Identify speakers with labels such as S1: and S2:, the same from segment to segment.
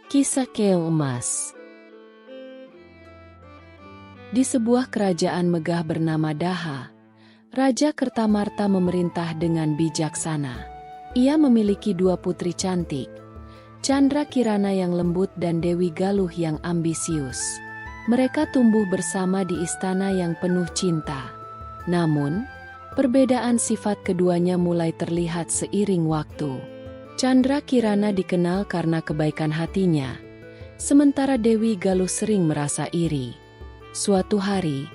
S1: Kisah Keong Emas. Di sebuah kerajaan megah bernama Daha, Raja Kertamarta memerintah dengan bijaksana. Ia memiliki dua putri cantik, Chandra Kirana yang lembut dan Dewi Galuh yang ambisius. Mereka tumbuh bersama di istana yang penuh cinta. Namun, perbedaan sifat keduanya mulai terlihat seiring waktu. Chandra Kirana dikenal karena kebaikan hatinya, sementara Dewi Galuh sering merasa iri. Suatu hari,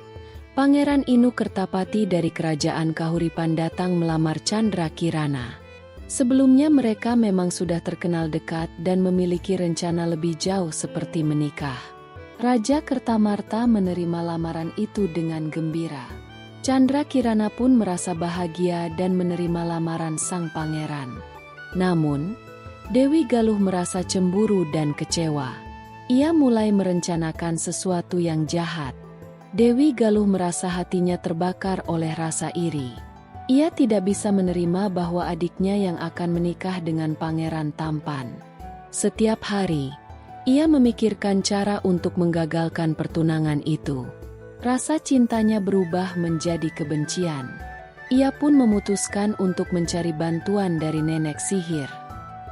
S1: Pangeran Inu Kertapati dari kerajaan Kahuripan datang melamar Chandra Kirana. Sebelumnya mereka memang sudah terkenal dekat dan memiliki rencana lebih jauh seperti menikah. Raja Kertamarta menerima lamaran itu dengan gembira. Chandra Kirana pun merasa bahagia dan menerima lamaran sang pangeran. Namun, Dewi Galuh merasa cemburu dan kecewa. Ia mulai merencanakan sesuatu yang jahat. Dewi Galuh merasa hatinya terbakar oleh rasa iri. Ia tidak bisa menerima bahwa adiknya yang akan menikah dengan pangeran tampan. Setiap hari, ia memikirkan cara untuk menggagalkan pertunangan itu. Rasa cintanya berubah menjadi kebencian. Ia pun memutuskan untuk mencari bantuan dari nenek sihir.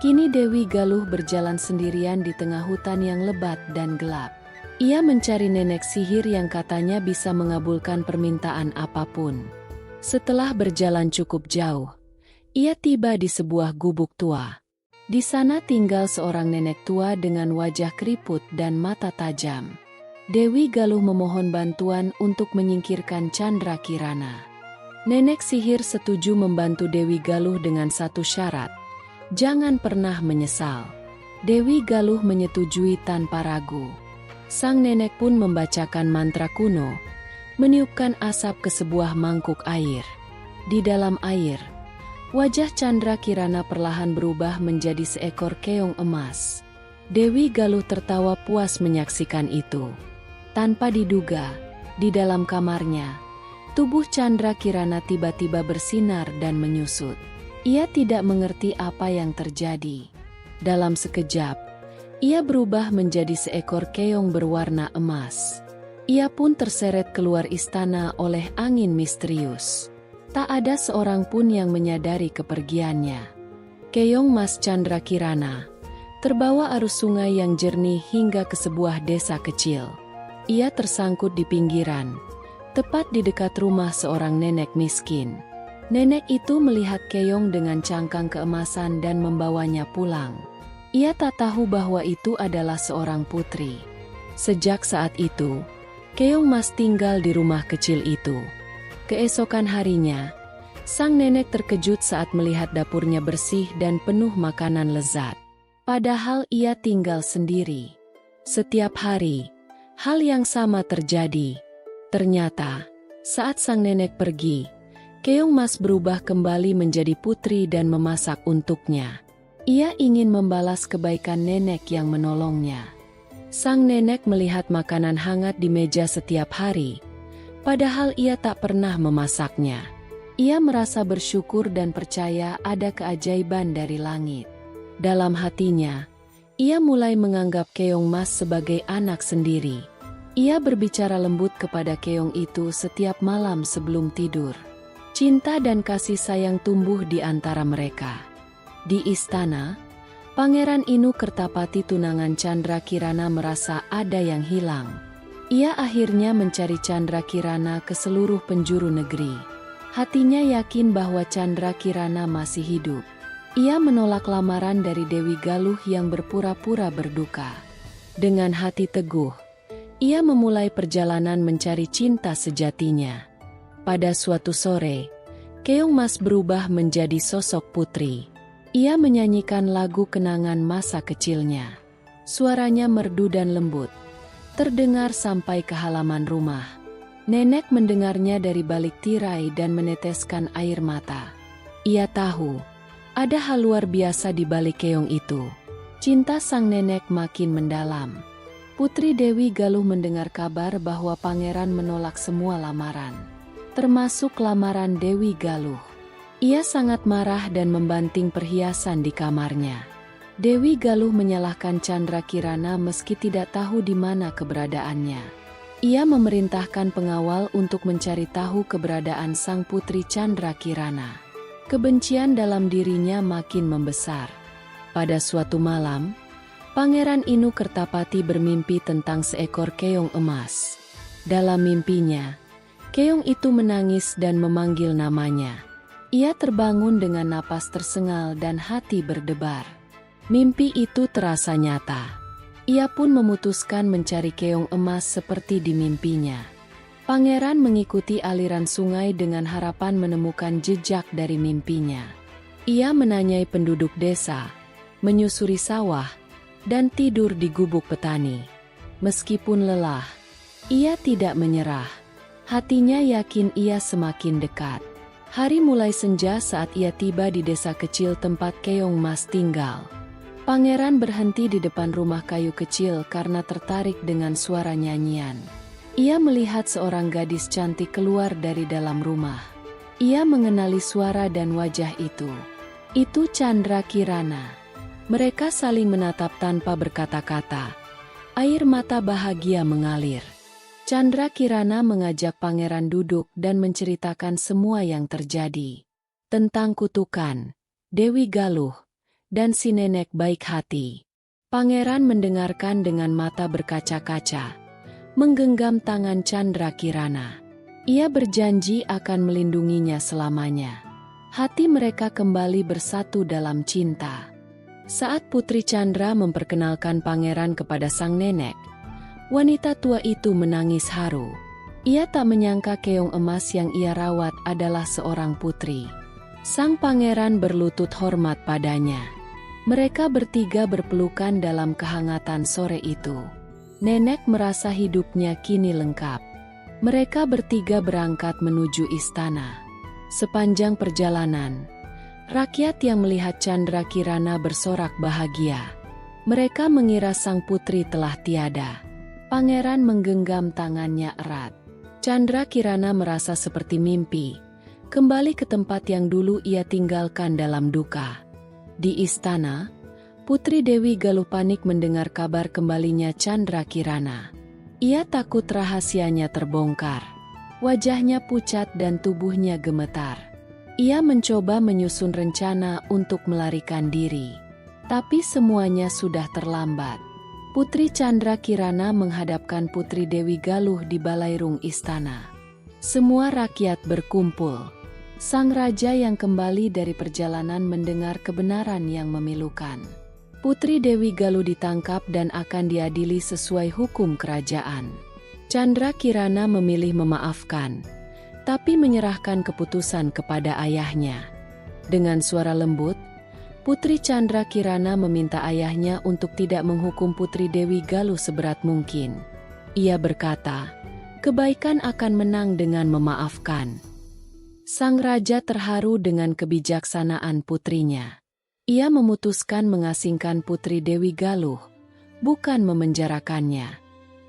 S1: Kini Dewi Galuh berjalan sendirian di tengah hutan yang lebat dan gelap. Ia mencari nenek sihir yang katanya bisa mengabulkan permintaan apapun. Setelah berjalan cukup jauh, ia tiba di sebuah gubuk tua. Di sana tinggal seorang nenek tua dengan wajah keriput dan mata tajam. Dewi Galuh memohon bantuan untuk menyingkirkan Chandra Kirana. Nenek sihir setuju membantu Dewi Galuh dengan satu syarat. Jangan pernah menyesal. Dewi Galuh menyetujui tanpa ragu. Sang nenek pun membacakan mantra kuno, meniupkan asap ke sebuah mangkuk air. Di dalam air, wajah Chandra Kirana perlahan berubah menjadi seekor keong emas. Dewi Galuh tertawa puas menyaksikan itu. Tanpa diduga, di dalam kamarnya, tubuh Chandra Kirana tiba-tiba bersinar dan menyusut. Ia tidak mengerti apa yang terjadi. Dalam sekejap, ia berubah menjadi seekor keong berwarna emas. Ia pun terseret keluar istana oleh angin misterius. Tak ada seorang pun yang menyadari kepergiannya. Keong Mas Chandra Kirana terbawa arus sungai yang jernih hingga ke sebuah desa kecil. Ia tersangkut di pinggiran, tepat di dekat rumah seorang nenek miskin. Nenek itu melihat keong dengan cangkang keemasan dan membawanya pulang. Ia tak tahu bahwa itu adalah seorang putri. Sejak saat itu, keong Mas tinggal di rumah kecil itu. Keesokan harinya, sang nenek terkejut saat melihat dapurnya bersih dan penuh makanan lezat. Padahal ia tinggal sendiri. Setiap hari, hal yang sama terjadi. Ternyata, saat sang nenek pergi, keong Mas berubah kembali menjadi putri dan memasak untuknya. Ia ingin membalas kebaikan nenek yang menolongnya. Sang nenek melihat makanan hangat di meja setiap hari, padahal ia tak pernah memasaknya. Ia merasa bersyukur dan percaya ada keajaiban dari langit. Dalam hatinya, ia mulai menganggap keong Mas sebagai anak sendiri. Ia berbicara lembut kepada keong itu setiap malam sebelum tidur. Cinta dan kasih sayang tumbuh di antara mereka. Di istana, Pangeran Inu Kertapati tunangan Chandra Kirana merasa ada yang hilang. Ia akhirnya mencari Chandra Kirana ke seluruh penjuru negeri. Hatinya yakin bahwa Chandra Kirana masih hidup. Ia menolak lamaran dari Dewi Galuh yang berpura-pura berduka. Dengan hati teguh, ia memulai perjalanan mencari cinta sejatinya. Pada suatu sore, keong Mas berubah menjadi sosok putri. Ia menyanyikan lagu kenangan masa kecilnya. Suaranya merdu dan lembut, terdengar sampai ke halaman rumah. Nenek mendengarnya dari balik tirai dan meneteskan air mata. Ia tahu, ada hal luar biasa di balik keong itu. Cinta sang nenek makin mendalam. Putri Dewi Galuh mendengar kabar bahwa pangeran menolak semua lamaran, termasuk lamaran Dewi Galuh. Ia sangat marah dan membanting perhiasan di kamarnya. Dewi Galuh menyalahkan Candrakirana meski tidak tahu di mana keberadaannya. Ia memerintahkan pengawal untuk mencari tahu keberadaan sang putri Candrakirana. Kebencian dalam dirinya makin membesar. Pada suatu malam, Pangeran Inu Kertapati bermimpi tentang seekor keong emas. Dalam mimpinya, keong itu menangis dan memanggil namanya. Ia terbangun dengan napas tersengal dan hati berdebar. Mimpi itu terasa nyata. Ia pun memutuskan mencari keong emas seperti di mimpinya. Pangeran mengikuti aliran sungai dengan harapan menemukan jejak dari mimpinya. Ia menanyai penduduk desa, menyusuri sawah, dan tidur di gubuk petani. Meskipun lelah, ia tidak menyerah. Hatinya yakin ia semakin dekat. Hari mulai senja saat ia tiba di desa kecil tempat keong emas tinggal. Pangeran berhenti di depan rumah kayu kecil karena tertarik dengan suara nyanyian. Ia melihat seorang gadis cantik keluar dari dalam rumah. Ia mengenali suara dan wajah itu. Itu Candrakirana. Mereka saling menatap tanpa berkata-kata. Air mata bahagia mengalir. Candrakirana mengajak pangeran duduk dan menceritakan semua yang terjadi. Tentang kutukan, Dewi Galuh, dan si nenek baik hati. Pangeran mendengarkan dengan mata berkaca-kaca, menggenggam tangan Candrakirana. Ia berjanji akan melindunginya selamanya. Hati mereka kembali bersatu dalam cinta. Saat Putri Candra memperkenalkan pangeran kepada sang nenek, wanita tua itu menangis haru. Ia tak menyangka keong emas yang ia rawat adalah seorang putri. Sang pangeran berlutut hormat padanya. Mereka bertiga berpelukan dalam kehangatan sore itu. Nenek merasa hidupnya kini lengkap. Mereka bertiga berangkat menuju istana. Sepanjang perjalanan, rakyat yang melihat Candrakirana bersorak bahagia. Mereka mengira sang putri telah tiada. Pangeran menggenggam tangannya erat. Candrakirana merasa seperti mimpi, kembali ke tempat yang dulu ia tinggalkan dalam duka. Di istana, Putri Dewi Galuh panik mendengar kabar kembalinya Candrakirana. Ia takut rahasianya terbongkar. Wajahnya pucat dan tubuhnya gemetar. Ia mencoba menyusun rencana untuk melarikan diri. Tapi semuanya sudah terlambat. Putri Candrakirana menghadapkan Putri Dewi Galuh di balairung istana. Semua rakyat berkumpul. Sang raja yang kembali dari perjalanan mendengar kebenaran yang memilukan. Putri Dewi Galuh ditangkap dan akan diadili sesuai hukum kerajaan. Candrakirana memilih memaafkan, tapi menyerahkan keputusan kepada ayahnya. Dengan suara lembut, Putri Candrakirana meminta ayahnya untuk tidak menghukum Putri Dewi Galuh seberat mungkin. Ia berkata, kebaikan akan menang dengan memaafkan. Sang raja terharu dengan kebijaksanaan putrinya. Ia memutuskan mengasingkan Putri Dewi Galuh, bukan memenjarakannya.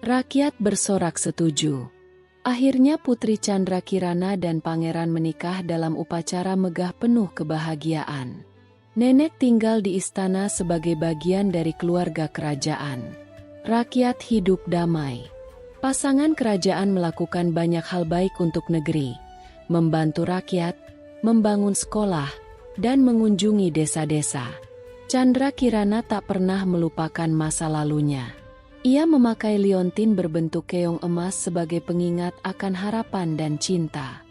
S1: Rakyat bersorak setuju. Akhirnya Putri Candrakirana dan pangeran menikah dalam upacara megah penuh kebahagiaan. Nenek tinggal di istana sebagai bagian dari keluarga kerajaan. Rakyat hidup damai. Pasangan kerajaan melakukan banyak hal baik untuk negeri, membantu rakyat, membangun sekolah, dan mengunjungi desa-desa. Candrakirana tak pernah melupakan masa lalunya. Ia memakai liontin berbentuk keong emas sebagai pengingat akan harapan dan cinta.